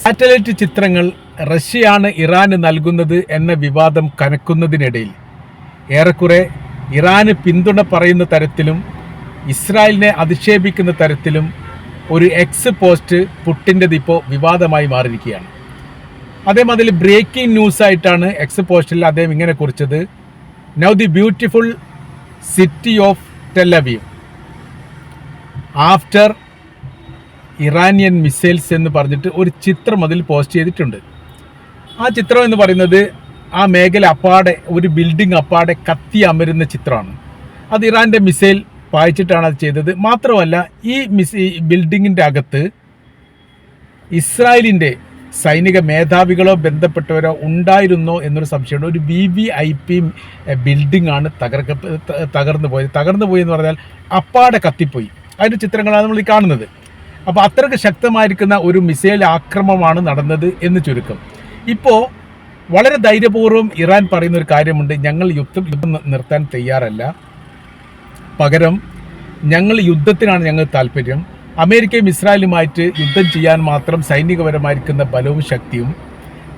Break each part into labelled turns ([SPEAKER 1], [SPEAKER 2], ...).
[SPEAKER 1] Satellite ചിത്രങ്ങൾ റഷ്യയാണ് ഇറാന് നൽകുന്നത് എന്ന വിവാദം കനക്കുന്നതിനിടയിൽ ഏറെക്കുറെ ഇറാന് പിന്തുണ പറയുന്ന തരത്തിലും ഇസ്രായേലിനെ അധിക്ഷേപിക്കുന്ന തരത്തിലും ഒരു എക്സ് പോസ്റ്റ് പുട്ടിൻ്റെത് ഇപ്പോൾ വിവാദമായി മാറിയിരിക്കുകയാണ്. അദ്ദേഹം അതിൽ ബ്രേക്കിംഗ് ന്യൂസായിട്ടാണ് എക്സ് പോസ്റ്റിൽ അദ്ദേഹം ഇങ്ങനെ കുറിച്ചത്: now the beautiful city of Tel Aviv after Iranian missiles എന്ന് പറഞ്ഞിട്ട് ഒരു ചിത്രം അതിൽ പോസ്റ്റ് ചെയ്തിട്ടുണ്ട്. ആ ചിത്രം എന്ന് പറയുന്നത് ആ മേഖല അപ്പാടെ, ഒരു ബിൽഡിംഗ് അപ്പാടെ കത്തി അമരുന്ന ചിത്രമാണ്. അത് ഇറാൻ്റെ മിസൈൽ പായിച്ചിട്ടാണ് അത് ചെയ്തത്. മാത്രമല്ല, ഈ ബിൽഡിങ്ങിൻ്റെ അകത്ത് ഇസ്രായേലിൻ്റെ സൈനിക മേധാവികളോ ബന്ധപ്പെട്ടവരോ ഉണ്ടായിരുന്നോ എന്നൊരു സംശയമുണ്ട്. ഒരു VVIP ബിൽഡിംഗ് ആണ് തകർന്നു പോയത്. തകർന്നു പോയി എന്ന് പറഞ്ഞാൽ അപ്പാടെ കത്തിപ്പോയി. അതിൻ്റെ ചിത്രങ്ങളാണ് നമ്മൾ ഈ കാണുന്നത്. അപ്പോൾ അത്രയ്ക്ക് ശക്തമായിരിക്കുന്ന ഒരു മിസൈൽ ആക്രമണമാണ് നടന്നത് എന്ന് ചുരുക്കം. ഇപ്പോൾ വളരെ ധൈര്യപൂർവ്വം ഇറാൻ പറയുന്ന ഒരു കാര്യമുണ്ട്: ഞങ്ങൾ യുദ്ധം നിർത്താൻ തയ്യാറല്ല, പകരം ഞങ്ങൾ ഞങ്ങൾക്ക് താല്പര്യം. അമേരിക്കയും ഇസ്രായേലുമായിട്ട് യുദ്ധം ചെയ്യാൻ മാത്രം സൈനികപരമായിരിക്കുന്ന ബലവും ശക്തിയും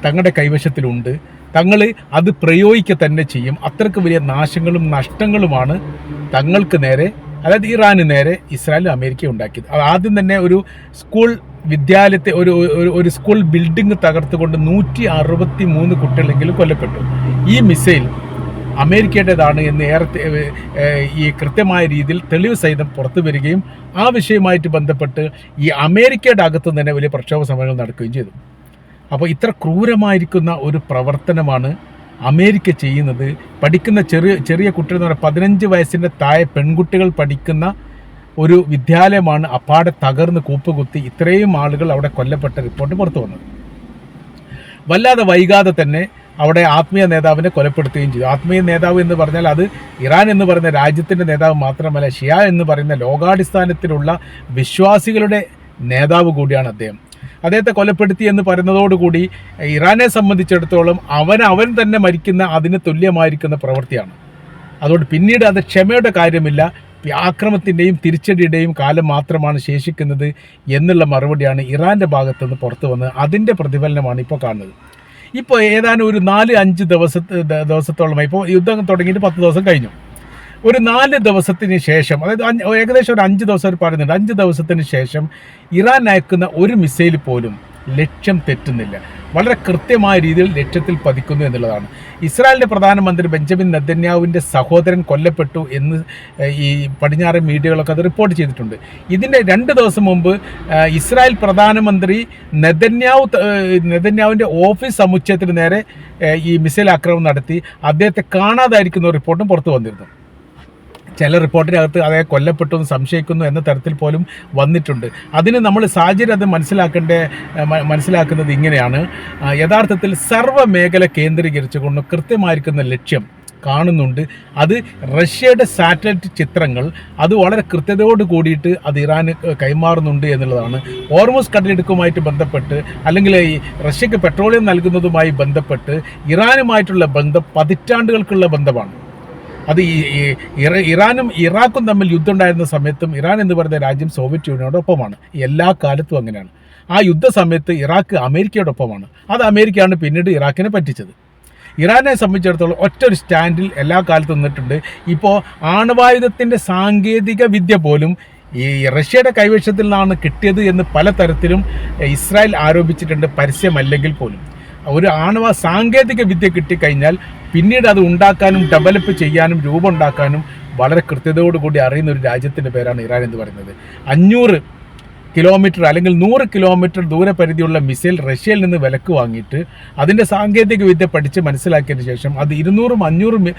[SPEAKER 1] തങ്ങളുടെ കൈവശത്തിലുണ്ട്. തങ്ങൾ അത് പ്രയോഗിക്കുക തന്നെ ചെയ്യും. അത്രയ്ക്ക് വലിയ നാശങ്ങളും നഷ്ടങ്ങളുമാണ് തങ്ങൾക്ക് നേരെ, അതായത് ഇറാന് നേരെ ഇസ്രായേലും അമേരിക്കയും ഉണ്ടാക്കിയത്. അത് ആദ്യം തന്നെ ഒരു സ്കൂൾ വിദ്യാലയത്തെ ഒരു സ്കൂൾ ബിൽഡിംഗ് തകർത്തുകൊണ്ട് 163 കുട്ടികളെങ്കിലും കൊല്ലപ്പെട്ടു. ഈ മിസൈൽ അമേരിക്കയുടേതാണ് എന്ന് ഈ കൃത്യമായ രീതിയിൽ തെളിവ് സഹിതം പുറത്തു വരികയും ആ വിഷയവുമായിട്ട് ബന്ധപ്പെട്ട് ഈ അമേരിക്കയുടെ അകത്ത് തന്നെ വലിയ പ്രക്ഷോഭ സമരങ്ങൾ നടക്കുകയും ചെയ്തു. അപ്പോൾ ഇത്ര ക്രൂരമായിരിക്കുന്ന ഒരു പ്രവർത്തനമാണ് അമേരിക്ക ചെയ്യുന്നത്. പഠിക്കുന്ന ചെറിയ കുട്ടികൾ എന്ന് പറഞ്ഞാൽ 15 വയസ്സിൻ്റെ താഴെ പെൺകുട്ടികൾ പഠിക്കുന്ന ഒരു വിദ്യാലയമാണ് അപ്പാടെ തകർന്ന് കൂപ്പുകുത്തി ഇത്രയും ആളുകൾ അവിടെ കൊല്ലപ്പെട്ട റിപ്പോർട്ട് പുറത്തു വന്നത്. വല്ലാതെ വൈകാതെ തന്നെ അവിടെ ആത്മീയ നേതാവിനെ കൊലപ്പെടുത്തുകയും ചെയ്തു. ആത്മീയ നേതാവ് എന്ന് പറഞ്ഞാൽ അത് ഇറാൻ എന്ന് പറയുന്ന രാജ്യത്തിൻ്റെ നേതാവ് മാത്രമല്ല, ഷിയ എന്ന് പറയുന്ന ലോകാടിസ്ഥാനത്തിലുള്ള വിശ്വാസികളുടെ നേതാവ് കൂടിയാണ് അദ്ദേഹം. അദ്ദേഹത്തെ കൊലപ്പെടുത്തി എന്ന് പറയുന്നതോടുകൂടി ഇറാനെ സംബന്ധിച്ചിടത്തോളം അവൻ തന്നെ മരിക്കുന്ന അതിന് തുല്യമായിരിക്കുന്ന പ്രവൃത്തിയാണ്. അതുകൊണ്ട് പിന്നീട് അത് ക്ഷമയുടെ കാര്യമില്ല, ആക്രമണത്തിൻ്റെയും തിരിച്ചടിയുടെയും കാലം മാത്രമാണ് ശേഷിക്കുന്നത് എന്നുള്ള മറുപടിയാണ് ഇറാൻ്റെ ഭാഗത്തുനിന്ന് പുറത്തു വന്നത്. അതിൻ്റെ പ്രതിഫലനമാണ് ഇപ്പോൾ കാണുന്നത്. ഇപ്പോൾ ഏതാനും ഒരു 4-5 ദിവസത്തോളമായി, ഇപ്പോൾ യുദ്ധം തുടങ്ങിയിട്ട് 10 ദിവസം കഴിഞ്ഞു. ഒരു 4 ദിവസത്തിന് ശേഷം, അതായത് ഏകദേശം ഒരു 5 ദിവസം പറയുന്നുണ്ട്, 5 ദിവസത്തിന് ശേഷം ഇറാൻ അയക്കുന്ന ഒരു മിസൈൽ പോലും ലക്ഷ്യം തെറ്റുന്നില്ല. വളരെ കൃത്യമായ രീതിയിൽ ലക്ഷ്യത്തിൽ പതിക്കുന്നു എന്നുള്ളതാണ്. ഇസ്രായേലിൻ്റെ പ്രധാനമന്ത്രി ബെഞ്ചമിൻ നെതന്യാഹുവിൻ്റെ സഹോദരൻ കൊല്ലപ്പെട്ടു എന്ന് ഈ പടിഞ്ഞാറൻ മീഡിയകളൊക്കെ അത് റിപ്പോർട്ട് ചെയ്തിട്ടുണ്ട്. ഇതിൻ്റെ 2 ദിവസം മുമ്പ് ഇസ്രായേൽ പ്രധാനമന്ത്രി നെതന്യാഹുവിൻ്റെ ഓഫീസ് സമുച്ചയത്തിന് നേരെ ഈ മിസൈൽ ആക്രമണം നടത്തി അദ്ദേഹത്തെ കാണാതായിരിക്കുന്ന റിപ്പോർട്ടും പുറത്തു വന്നിരുന്നു. ചില റിപ്പോർട്ടിനകത്ത് അദ്ദേഹം കൊല്ലപ്പെട്ടു എന്ന് സംശയിക്കുന്നു എന്ന തരത്തിൽ പോലും വന്നിട്ടുണ്ട്. അതിന് നമ്മൾ സാഹചര്യം അത് മനസ്സിലാക്കുന്നത് ഇങ്ങനെയാണ്: യഥാർത്ഥത്തിൽ സർവ്വ മേഖല കേന്ദ്രീകരിച്ചുകൊണ്ട് കൃത്യമായിരിക്കുന്ന ലക്ഷ്യം കാണുന്നുണ്ട്. അത് റഷ്യയുടെ സാറ്റലൈറ്റ് ചിത്രങ്ങൾ അത് വളരെ കൃത്യതയോട് കൂടിയിട്ട് അത് ഇറാന് കൈമാറുന്നുണ്ട് എന്നുള്ളതാണ്. ഹോർമുസ് കടലിടുക്കുമായിട്ട് ബന്ധപ്പെട്ട്, അല്ലെങ്കിൽ ഈ റഷ്യക്ക് പെട്രോളിയം നൽകുന്നതുമായി ബന്ധപ്പെട്ട് ഇറാനുമായിട്ടുള്ള ബന്ധം പതിറ്റാണ്ടുകൾക്കുള്ള ബന്ധമാണ്. അത് ഇറാനും ഇറാഖും തമ്മിൽ യുദ്ധം ഉണ്ടായിരുന്ന സമയത്തും ഇറാൻ എന്ന് പറയുന്ന രാജ്യം സോവിയറ്റ് യൂണിയനോടൊപ്പമാണ്. എല്ലാ കാലത്തും അങ്ങനെയാണ്. ആ യുദ്ധ സമയത്ത് ഇറാഖ് അമേരിക്കയോടൊപ്പമാണ്. അത് അമേരിക്കയാണ് പിന്നീട് ഇറാഖിനെ പറ്റിച്ചത്. ഇറാനെ സംബന്ധിച്ചിടത്തോളം ഒറ്റൊരു സ്റ്റാൻഡിൽ എല്ലാ കാലത്തും നിന്നിട്ടുണ്ട്. ഇപ്പോൾ ആണവായുധത്തിൻ്റെ സാങ്കേതിക വിദ്യ പോലും ഈ റഷ്യയുടെ കൈവശത്തിൽ നിന്നാണ് കിട്ടിയത് എന്ന് പലതരത്തിലും ഇസ്രായേൽ ആരോപിച്ചിട്ടുണ്ട്, പരസ്യമല്ലെങ്കിൽ പോലും. ഒരു ആണവ സാങ്കേതിക വിദ്യ കിട്ടിക്കഴിഞ്ഞാൽ പിന്നീട് അത് ഉണ്ടാക്കാനും ഡെവലപ്പ് ചെയ്യാനും രൂപമുണ്ടാക്കാനും വളരെ കൃത്യതയോടുകൂടി അറിയുന്ന ഒരു രാജ്യത്തിൻ്റെ പേരാണ് ഇറാൻ എന്ന് പറയുന്നത്. 500 കിലോമീറ്റർ അല്ലെങ്കിൽ 100 കിലോമീറ്റർ ദൂരപരിധിയുള്ള മിസൈൽ റഷ്യയിൽ നിന്ന് വിലക്ക് വാങ്ങിയിട്ട് അതിൻ്റെ സാങ്കേതിക വിദ്യ പഠിച്ച് മനസ്സിലാക്കിയതിന് ശേഷം അത് 200-500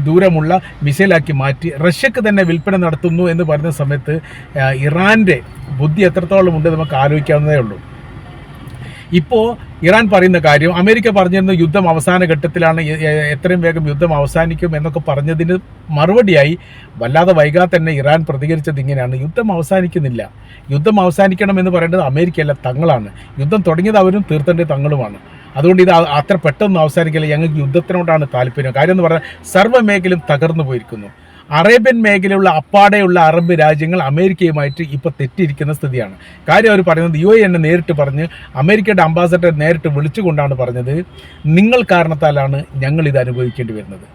[SPEAKER 1] ദൂരമുള്ള മിസൈലാക്കി മാറ്റി റഷ്യക്ക് തന്നെ വിൽപ്പന നടത്തുന്നു എന്ന് പറയുന്ന സമയത്ത് ഇറാൻ്റെ ബുദ്ധി എത്രത്തോളം ഉണ്ട് നമുക്ക് ആലോചിക്കാവുന്നതേ ഉള്ളൂ. ഇപ്പോൾ ഇറാൻ പറയുന്ന കാര്യം, അമേരിക്ക പറഞ്ഞിരുന്ന യുദ്ധം അവസാന ഘട്ടത്തിലാണ്, എത്രയും വേഗം യുദ്ധം അവസാനിക്കും എന്നൊക്കെ പറഞ്ഞതിന് മറുപടിയായി വല്ലാതെ വൈകാതെ തന്നെ ഇറാൻ പ്രതികരിച്ചത് ഇങ്ങനെയാണ്: യുദ്ധം അവസാനിക്കുന്നില്ല. യുദ്ധം അവസാനിക്കണം എന്ന് പറയേണ്ടത് അമേരിക്കയല്ല, തങ്ങളാണ്. യുദ്ധം തുടങ്ങിയത് അവരും തീർത്തേണ്ടത് തങ്ങളുമാണ്. അതുകൊണ്ട് ഇത് അത്ര പെട്ടെന്ന് അവസാനിക്കില്ല. ഞങ്ങൾക്ക് യുദ്ധത്തിനോടാണ് താല്പര്യം. കാര്യം എന്ന് പറഞ്ഞാൽ സർവ്വ മേഖലയും തകർന്നു പോയിരിക്കുന്നു. അറേബ്യൻ മേഖലയിലുള്ള അപ്പാടെയുള്ള അറബ് രാജ്യങ്ങൾ അമേരിക്കയുമായിട്ട് ഇപ്പോൾ തെറ്റിയിരിക്കുന്ന സ്ഥിതിയാണ്. കാര്യം അവർ പറയുന്നത് UAE എന്നെ നേരിട്ട് പറഞ്ഞ് അമേരിക്കയുടെ അംബാസഡർ നേരിട്ട് വിളിച്ചുകൊണ്ടാണ് പറഞ്ഞത്, നിങ്ങൾ കാരണത്താലാണ് ഞങ്ങൾ ഇത് അനുഭവിക്കേണ്ടി വരുന്നത്.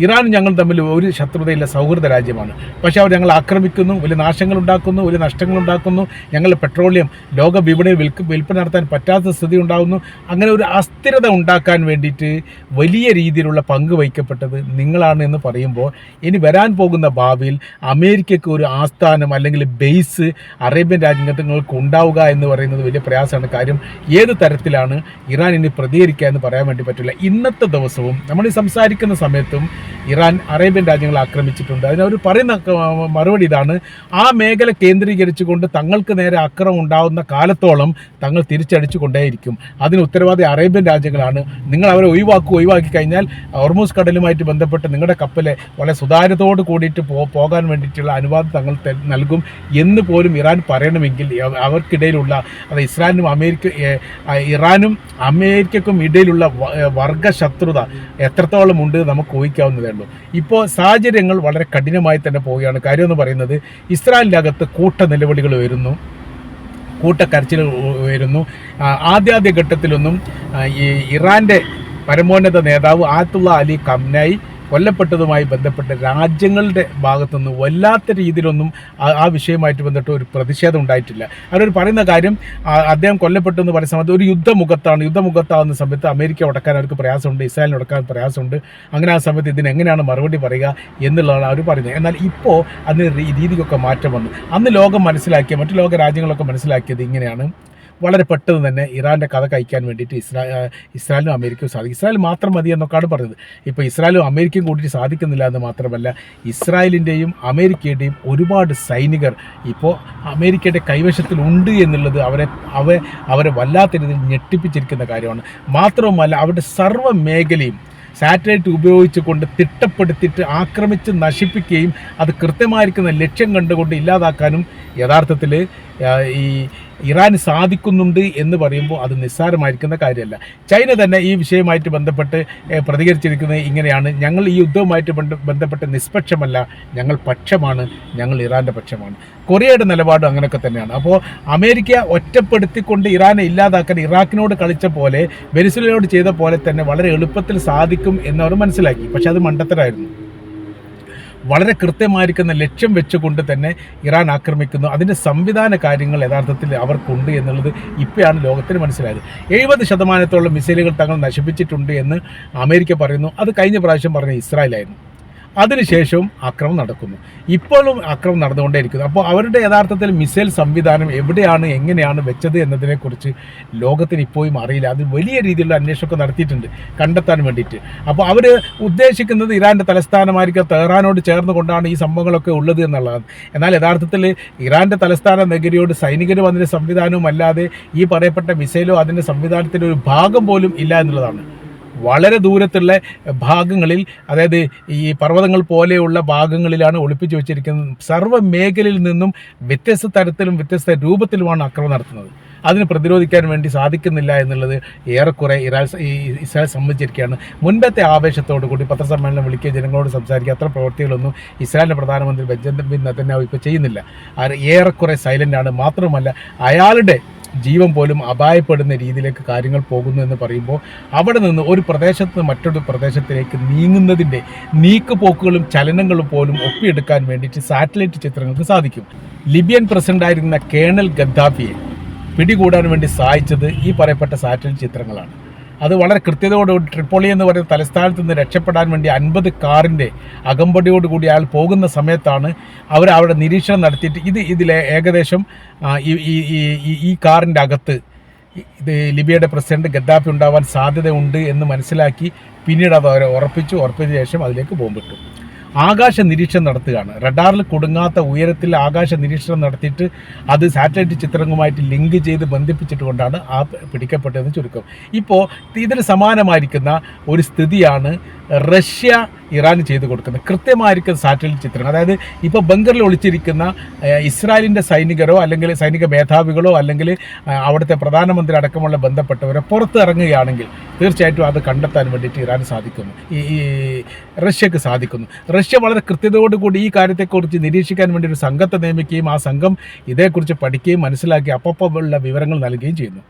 [SPEAKER 1] ഇറാനും ഞങ്ങൾ തമ്മിൽ ഒരു ശത്രുതയില്ല, സൗഹൃദ രാജ്യമാണ്. പക്ഷേ അവർ ഞങ്ങൾ ആക്രമിക്കുന്നു, വലിയ നാശങ്ങൾ ഉണ്ടാക്കുന്നു, വലിയ നഷ്ടങ്ങൾ ഉണ്ടാക്കുന്നു. ഞങ്ങളുടെ പെട്രോളിയം ലോക വിപണിയിൽ വിൽപ്പന നടത്താൻ പറ്റാത്ത സ്ഥിതി ഉണ്ടാകുന്നു. അങ്ങനെ ഒരു അസ്ഥിരത ഉണ്ടാക്കാൻ വേണ്ടിയിട്ട് വലിയ രീതിയിലുള്ള പങ്ക് വഹിക്കപ്പെട്ടത് നിങ്ങളാണ് എന്ന് പറയുമ്പോൾ, ഇനി വരാൻ പോകുന്ന ഭാവിയിൽ അമേരിക്കയ്ക്ക് ഒരു ആസ്ഥാനം അല്ലെങ്കിൽ ബേസ് അറേബ്യൻ രാജ്യങ്ങൾക്ക് ഉണ്ടാവുക എന്ന് പറയുന്നത് വലിയ പ്രയാസമാണ്. കാര്യം ഏത് തരത്തിലാണ് ഇറാൻ ഇനി പ്രതികരിക്കുക എന്ന് പറയാൻ വേണ്ടി പറ്റില്ല. ഇന്നത്തെ ദിവസവും നമ്മൾ ഈ സംസാരിക്കുന്ന സമയത്തും ഇറാൻ അറേബ്യൻ രാജ്യങ്ങളെ ആക്രമിച്ചിട്ടുണ്ട്. അതിനവർ പറയുന്ന മറുപടി ഇതാണ്, ആ മേഖല കേന്ദ്രീകരിച്ചുകൊണ്ട് തങ്ങൾക്ക് നേരെ ആക്രമണം ഉണ്ടാകുന്ന കാലത്തോളം തങ്ങൾ തിരിച്ചടിച്ചു കൊണ്ടേയിരിക്കും. അതിന് ഉത്തരവാദി അറേബ്യൻ രാജ്യങ്ങളാണ്. നിങ്ങൾ അവരെ ഒഴിവാക്കി കഴിഞ്ഞാൽ ഹോർമൂസ് കടലുമായിട്ട് ബന്ധപ്പെട്ട് നിങ്ങളുടെ കപ്പലെ വളരെ സുതാര്യതയോട് കൂടിയിട്ട് പോകാൻ വേണ്ടിയിട്ടുള്ള അനുവാദം തങ്ങൾ നൽകും എന്ന് പോലും ഇറാൻ പറയണമെങ്കിൽ അവർക്കിടയിലുള്ള അത് ഇറാനും അമേരിക്കക്കും ഇടയിലുള്ള വർഗശത്രുത എത്രത്തോളം ഉണ്ട് നമുക്ക് ഊഹിക്കാവുന്നതേ ഉള്ളൂ. ഇപ്പോൾ സാഹചര്യങ്ങൾ വളരെ കഠിനമായി തന്നെ പോവുകയാണ്. കാര്യം എന്ന് പറയുന്നത്, ഇസ്രായേലിൻ്റെ അകത്ത് കൂട്ട നിലവിളികൾ വരുന്നു, കൂട്ടക്കരച്ചിൽ വരുന്നു. ആദ്യ ഘട്ടത്തിലൊന്നും ഈ ഇറാൻ്റെ പരമോന്നത നേതാവ് ആയത്തുള്ള അലി ഖംനായി കൊല്ലപ്പെട്ടതുമായി ബന്ധപ്പെട്ട് രാജ്യങ്ങളുടെ ഭാഗത്തുനിന്ന് വല്ലാത്ത രീതിയിലൊന്നും ആ വിഷയമായിട്ട് ബന്ധപ്പെട്ട് ഒരു പ്രതിഷേധം ഉണ്ടായിട്ടില്ല. അവരൊരു പറയുന്ന കാര്യം, അദ്ദേഹം കൊല്ലപ്പെട്ടു എന്ന് പറയുന്ന സമയത്ത് ഒരു യുദ്ധമുഖത്താവുന്ന സമയത്ത് അമേരിക്ക ഉടക്കാൻ അവർക്ക് പ്രയാസമുണ്ട്, ഇസ്രായേലിന് ഉടക്കാൻ പ്രയാസമുണ്ട്. അങ്ങനെ ആ സമയത്ത് ഇതിനെങ്ങനെയാണ് മറുപടി പറയുക എന്നുള്ളതാണ് അവർ പറയുന്നത്. എന്നാൽ ഇപ്പോൾ അതിന് രീതിക്കൊക്കെ മാറ്റം വന്നു. അന്ന് ലോകം മനസ്സിലാക്കിയ, മറ്റു ലോക രാജ്യങ്ങളൊക്കെ മനസ്സിലാക്കിയത് ഇങ്ങനെയാണ്, വളരെ പെട്ടെന്ന് തന്നെ ഇറാൻ്റെ കഥ കഴിക്കാൻ വേണ്ടിയിട്ട് ഇസ്രായേലിനും അമേരിക്കയും സാധിക്കും. ഇസ്രായേൽ മാത്രം മതി എന്നൊക്കെയാണ് പറഞ്ഞത്. ഇപ്പോൾ ഇസ്രായേലും അമേരിക്കയും കൂടിയിട്ട് സാധിക്കുന്നില്ല എന്ന് മാത്രമല്ല, ഇസ്രായേലിൻ്റെയും അമേരിക്കയുടെയും ഒരുപാട് സൈനികർ ഇപ്പോൾ അമേരിക്കയുടെ കൈവശത്തിലുണ്ട് എന്നുള്ളത് അവരെ വല്ലാത്ത രീതിയിൽ ഞെട്ടിപ്പിച്ചിരിക്കുന്ന കാര്യമാണ്. മാത്രവുമല്ല, അവരുടെ സർവ്വ മേഖലയും സാറ്റലൈറ്റ് ഉപയോഗിച്ചുകൊണ്ട് തിട്ടപ്പെടുത്തിയിട്ട് ആക്രമിച്ച് നശിപ്പിക്കുകയും അത് കൃത്യമായിരിക്കുന്ന ലക്ഷ്യം കണ്ടുകൊണ്ട് ഇല്ലാതാക്കാനും യഥാർത്ഥത്തിൽ ഈ ഇറാന് സാധിക്കുന്നുണ്ട് എന്ന് പറയുമ്പോൾ അത് നിസ്സാരമായിരിക്കുന്ന കാര്യമല്ല. ചൈന തന്നെ ഈ വിഷയമായിട്ട് ബന്ധപ്പെട്ട് പ്രതികരിച്ചിരിക്കുന്നത് ഇങ്ങനെയാണ്, ഞങ്ങൾ ഈ യുദ്ധവുമായിട്ട് ബന്ധപ്പെട്ട് നിഷ്പക്ഷമല്ല, ഞങ്ങൾ പക്ഷമാണ്, ഞങ്ങൾ ഇറാൻ്റെ പക്ഷമാണ്. കൊറിയയുടെ നിലപാടും അങ്ങനെയൊക്കെ തന്നെയാണ്. അപ്പോൾ അമേരിക്ക ഒറ്റപ്പെടുത്തിക്കൊണ്ട് ഇറാനെ ഇല്ലാതാക്കാൻ ഇറാഖിനോട് കളിച്ച പോലെ, വെനിസ്വേലയോട് ചെയ്ത പോലെ തന്നെ വളരെ എളുപ്പത്തിൽ സാധിക്കും എന്നവർ മനസ്സിലാക്കി. പക്ഷെ അത് മണ്ടത്തരായിരുന്നു. വളരെ കൃത്യമായിരിക്കുന്ന ലക്ഷ്യം വെച്ചുകൊണ്ട് തന്നെ ഇറാൻ ആക്രമിക്കുന്നു. അതിൻ്റെ സംവിധാന കാര്യങ്ങൾ യഥാർത്ഥത്തിൽ അവർക്കുണ്ട് എന്നുള്ളത് ഇപ്പോഴാണ് ലോകത്തിന് മനസ്സിലായത്. 70% മിസൈലുകൾ തങ്ങൾ നശിപ്പിച്ചിട്ടുണ്ട് എന്ന് അമേരിക്ക പറയുന്നു. അത് കഴിഞ്ഞ പ്രാവശ്യം പറഞ്ഞ ഇസ്രായേലായിരുന്നു. അതിനുശേഷവും ആക്രമണം നടക്കുന്നു. ഇപ്പോഴും ആക്രമണം നടന്നുകൊണ്ടേയിരിക്കുന്നു. അപ്പോൾ അവരുടെ യഥാർത്ഥത്തിൽ മിസൈൽ സംവിധാനം എവിടെയാണ്, എങ്ങനെയാണ് വെച്ചത് എന്നതിനെക്കുറിച്ച് ലോകത്തിന് ഇപ്പോഴും അറിയില്ല. അത് വലിയ രീതിയിലുള്ള അന്വേഷണമൊക്കെ നടത്തിയിട്ടുണ്ട് കണ്ടെത്താൻ വേണ്ടിയിട്ട്. അപ്പോൾ അവർ ഉദ്ദേശിക്കുന്നത് ഇറാൻ്റെ തലസ്ഥാനമായിരിക്കും തെഹ്റാനോട് ചേർന്നുകൊണ്ടാണ് ഈ സംഭവങ്ങളൊക്കെ ഉള്ളത് എന്നുള്ളതാണ്. എന്നാൽ യഥാർത്ഥത്തിൽ ഇറാൻ്റെ തലസ്ഥാന നഗരിയോട് സൈനികരും അതിൻ്റെ സംവിധാനവും അല്ലാതെ ഈ പറയപ്പെട്ട മിസൈലോ അതിൻ്റെ സംവിധാനത്തിൻ്റെ ഒരു ഭാഗം പോലും ഇല്ല എന്നുള്ളതാണ്. വളരെ ദൂരത്തുള്ള ഭാഗങ്ങളിൽ, അതായത് ഈ പർവ്വതങ്ങൾ പോലെയുള്ള ഭാഗങ്ങളിലാണ് ഒളിപ്പിച്ചു വെച്ചിരിക്കുന്നത്. സർവ്വ മേഖലയിൽ നിന്നും വ്യത്യസ്ത തരത്തിലും വ്യത്യസ്ത രൂപത്തിലുമാണ് ആക്രമണം നടത്തുന്നത്. അതിന് പ്രതിരോധിക്കാൻ വേണ്ടി സാധിക്കുന്നില്ല എന്നുള്ളത് ഏറെക്കുറെ ഇസ്രായേൽ സമ്മതിച്ചിരിക്കുകയാണ്. മുൻപത്തെ ആവേശത്തോടു കൂടി പത്രസമ്മേളനം വിളിക്കുക, ജനങ്ങളോട് സംസാരിക്കുക, അത്ര പ്രവൃത്തികളൊന്നും ഇസ്രായേലിൻ്റെ പ്രധാനമന്ത്രി ബെഞ്ചമിൻ നെതന്യാഹു ഇപ്പോൾ ചെയ്യുന്നില്ല. ഏറെക്കുറെ സൈലൻ്റാണ്. മാത്രമല്ല, അയാളുടെ ജീവൻ പോലും അപായപ്പെടുന്ന രീതിയിലേക്ക് കാര്യങ്ങൾ പോകുന്നു എന്ന് പറയുമ്പോൾ, അവിടെ നിന്ന് ഒരു പ്രദേശത്ത് നിന്ന് മറ്റൊരു പ്രദേശത്തിലേക്ക് നീങ്ങുന്നതിൻ്റെ നീക്കുപോക്കുകളും ചലനങ്ങളും പോലും ഒപ്പിയെടുക്കാൻ വേണ്ടിയിട്ട് സാറ്റലൈറ്റ് ചിത്രങ്ങൾക്ക് സാധിക്കും. ലിബിയൻ പ്രസിഡൻ്റായിരുന്ന കേണൽ ഗദ്ദാഫിയെ പിടികൂടാൻ വേണ്ടി സഹായിച്ചത് ഈ പറയപ്പെട്ട സാറ്റലൈറ്റ് ചിത്രങ്ങളാണ്. അത് വളരെ കൃത്യതയോടുകൂടി ട്രിപ്പോളി എന്ന് പറയുന്ന തലസ്ഥാനത്ത് നിന്ന് രക്ഷപ്പെടാൻ വേണ്ടി 50 കാറിൻ്റെ അകമ്പടിയോടുകൂടി അയാൾ പോകുന്ന സമയത്താണ് അവർ അവിടെ നിരീക്ഷണം നടത്തിയിട്ട് ഇതിലെ ഏകദേശം ഈ കാറിൻ്റെ അകത്ത് ലിബിയയുടെ പ്രസിഡന്റ് ഗദ്ദാഫി ഉണ്ടാവാൻ സാധ്യതയുണ്ട് എന്ന് മനസ്സിലാക്കി പിന്നീട് അത് അവരെ ഉറപ്പിച്ച ശേഷം അതിലേക്ക് ബോംബിട്ടു. ആകാശ നിരീക്ഷണം നടത്തുകയാണ്. റഡാറിൽ കുടുങ്ങാത്ത ഉയരത്തിൽ ആകാശ നിരീക്ഷണം നടത്തിയിട്ട് അത് സാറ്റലൈറ്റ് ചിത്രങ്ങളുമായിട്ട് ലിങ്ക് ചെയ്ത് ബന്ധിപ്പിച്ചിട്ടുകൊണ്ടാണ് പിടിക്കപ്പെട്ടതെന്ന് ചുരുക്കം. ഇപ്പോൾ ഇതിന് സമാനമായിരിക്കുന്ന ഒരു സ്ഥിതിയാണ് റഷ്യ ഇറാന് ചെയ്തു കൊടുക്കുന്നത്. കൃത്യമായിരിക്കും സാറ്റലൈറ്റ് ചിത്രങ്ങൾ. അതായത് ഇപ്പോൾ ബങ്കറിൽ ഒളിച്ചിരിക്കുന്ന ഇസ്രായേലിൻ്റെ സൈനികരോ അല്ലെങ്കിൽ സൈനിക മേധാവികളോ അല്ലെങ്കിൽ അവിടുത്തെ പ്രധാനമന്ത്രി അടക്കമുള്ള ബന്ധപ്പെട്ടവരോ പുറത്തിറങ്ങുകയാണെങ്കിൽ തീർച്ചയായിട്ടും അത് കണ്ടെത്താൻ വേണ്ടിയിട്ട് ഇറാന് സാധിക്കുന്നു, ഈ റഷ്യക്ക് സാധിക്കുന്നു. റഷ്യ വളരെ കൃത്യതയോടുകൂടി ഈ കാര്യത്തെക്കുറിച്ച് നിരീക്ഷിക്കാൻ വേണ്ടി ഒരു സംഘത്തെ നിയമിക്കുകയും ആ സംഘം ഇതേക്കുറിച്ച് പഠിക്കുകയും മനസ്സിലാക്കി അപ്പപ്പോഴുള്ള വിവരങ്ങൾ നൽകുകയും ചെയ്യുന്നു.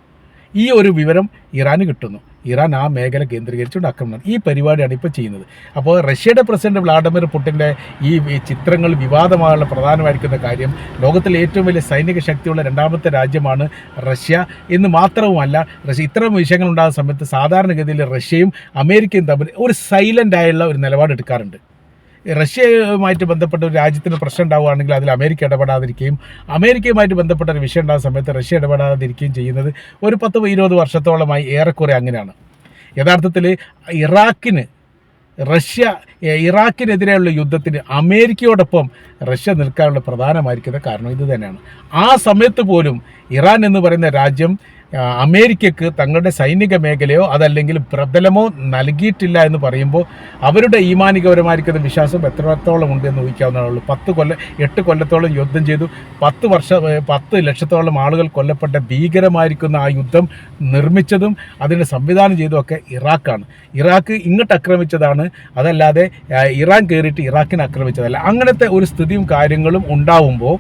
[SPEAKER 1] ഈ ഒരു വിവരം ഇറാന് കിട്ടുന്നു. ഇറാൻ ആ മേഖല കേന്ദ്രീകരിച്ചുകൊണ്ട് ആക്രമണം, ഈ പരിപാടിയാണ് ഇപ്പോൾ ചെയ്യുന്നത്. അപ്പോൾ റഷ്യയുടെ പ്രസിഡന്റ് വ്ളാഡിമിർ പുടിൻ്റെ ഈ ചിത്രങ്ങൾ വിവാദമായുള്ള പ്രധാനമായിരിക്കുന്ന കാര്യം ലോകത്തിലെ ഏറ്റവും വലിയ സൈനിക ശക്തിയുള്ള രണ്ടാമത്തെ രാജ്യമാണ് റഷ്യ എന്ന് മാത്രവുമല്ല, റഷ്യ ഇത്തരം വിഷയങ്ങൾ ഉണ്ടാകുന്ന സമയത്ത് സാധാരണഗതിയിൽ റഷ്യയും അമേരിക്കയും തമ്മിൽ ഒരു സൈലൻ്റ് ആയുള്ള ഒരു നിലപാടെടുക്കാറുണ്ട്. റഷ്യയുമായിട്ട് ബന്ധപ്പെട്ട ഒരു രാജ്യത്തിന് പ്രശ്നം ഉണ്ടാവുകയാണെങ്കിൽ അതിൽ അമേരിക്ക ഇടപെടാതിരിക്കുകയും അമേരിക്കയുമായിട്ട് ബന്ധപ്പെട്ട ഒരു വിഷയം ഉണ്ടാകുന്ന സമയത്ത് റഷ്യ ഇടപെടാതിരിക്കുകയും ചെയ്യുന്നത് ഒരു 10-20 വർഷത്തോളമായി ഏറെക്കുറെ അങ്ങനെയാണ്. യഥാർത്ഥത്തിൽ ഇറാഖിനെതിരെയുള്ള യുദ്ധത്തിന് അമേരിക്കയോടൊപ്പം റഷ്യ നിൽക്കാനുള്ള പ്രധാനമായിരിക്കുന്ന കാരണം ഇത് തന്നെയാണ്. ആ സമയത്ത് പോലും ഇറാൻ എന്ന് പറയുന്ന രാജ്യം അമേരിക്കക്ക് തങ്ങളുടെ സൈനിക മേഖലയോ അതല്ലെങ്കിൽ പ്രബലമോ നൽകിയിട്ടില്ല എന്ന് പറയുമ്പോൾ അവരുടെ ഈമാനികപരമായിരിക്കുന്ന വിശ്വാസം എത്രത്തോളം ഉണ്ട് എന്ന് ഊഹിക്കാവുന്നതാണ്. 8 കൊല്ലത്തോളം യുദ്ധം ചെയ്തു, 10 ലക്ഷത്തോളം ആളുകൾ കൊല്ലപ്പെട്ട ഭീകരമായിരിക്കുന്ന ആ യുദ്ധം നിർമ്മിച്ചതും അതിൻ്റെ സംവിധാനം ചെയ്തതൊക്കെ ഇറാഖാണ്. ഇറാഖ് ഇങ്ങോട്ട് ആക്രമിച്ചതാണ്, അതല്ലാതെ ഇറാൻ കയറിയിട്ട് ഇറാഖിനെ ആക്രമിച്ചതല്ല. അങ്ങനത്തെ ഒരു സ്ഥിതിയും കാര്യങ്ങളും ഉണ്ടാവുമ്പോൾ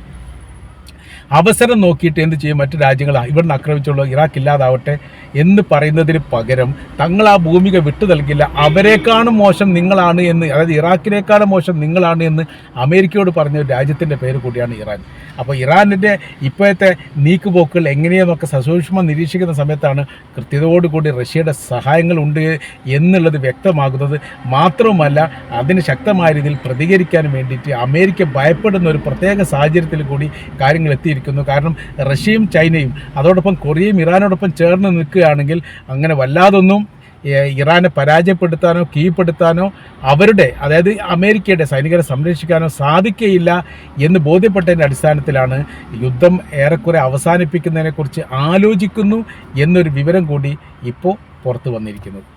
[SPEAKER 1] അവസരം നോക്കിയിട്ട് എന്ത് ചെയ്യും, മറ്റു രാജ്യങ്ങൾ ഇവിടുന്ന് ആക്രമിച്ചുള്ളൂ, ഇറാഖ് ഇല്ലാതാവട്ടെ എന്ന് പറയുന്നതിന് പകരം തങ്ങൾ ആ ഭൂമിക വിട്ടു നൽകില്ല, അവരെക്കാളും മോശം നിങ്ങളാണ് എന്ന്, അതായത് ഇറാഖിനേക്കാളും മോശം നിങ്ങളാണ് എന്ന് അമേരിക്കയോട് പറഞ്ഞ ഒരു രാജ്യത്തിൻ്റെ പേര് കൂടിയാണ് ഇറാൻ. അപ്പോൾ ഇറാനിൻ്റെ ഇപ്പോഴത്തെ നീക്കുപോക്കുകൾ എങ്ങനെയെന്നൊക്കെ സസൂക്ഷ്മം നിരീക്ഷിക്കുന്ന സമയത്താണ് കൃത്യതയോടുകൂടി റഷ്യയുടെ സഹായങ്ങളുണ്ട് എന്നുള്ളത് വ്യക്തമാകുന്നത്. മാത്രവുമല്ല അതിന് ശക്തമായ രീതിയിൽ പ്രതികരിക്കാൻ വേണ്ടിയിട്ട് അമേരിക്ക ഭയപ്പെടുന്ന ഒരു പ്രത്യേക സാഹചര്യത്തിൽ കൂടി കാര്യങ്ങൾ എത്തിയിരിക്കുന്നു. കാരണം റഷ്യയും ചൈനയും അതോടൊപ്പം കൊറിയയും ഇറാനോടൊപ്പം ചേർന്ന് നിൽക്കുകയാണെങ്കിൽ അങ്ങനെ വല്ലാതൊന്നും ഇറാനെ പരാജയപ്പെടുത്താനോ കീഴ്പ്പെടുത്താനോ അവരുടെ, അതായത് അമേരിക്കയുടെ സൈനികരെ സംരക്ഷിക്കാനോ സാധിക്കുകയില്ല എന്ന് ബോധ്യപ്പെട്ടതിൻ്റെ അടിസ്ഥാനത്തിലാണ് യുദ്ധം ഏറെക്കുറെ അവസാനിപ്പിക്കുന്നതിനെക്കുറിച്ച് ആലോചിക്കുന്നു എന്നൊരു വിവരം കൂടി ഇപ്പോൾ പുറത്തു വന്നിരിക്കുന്നത്.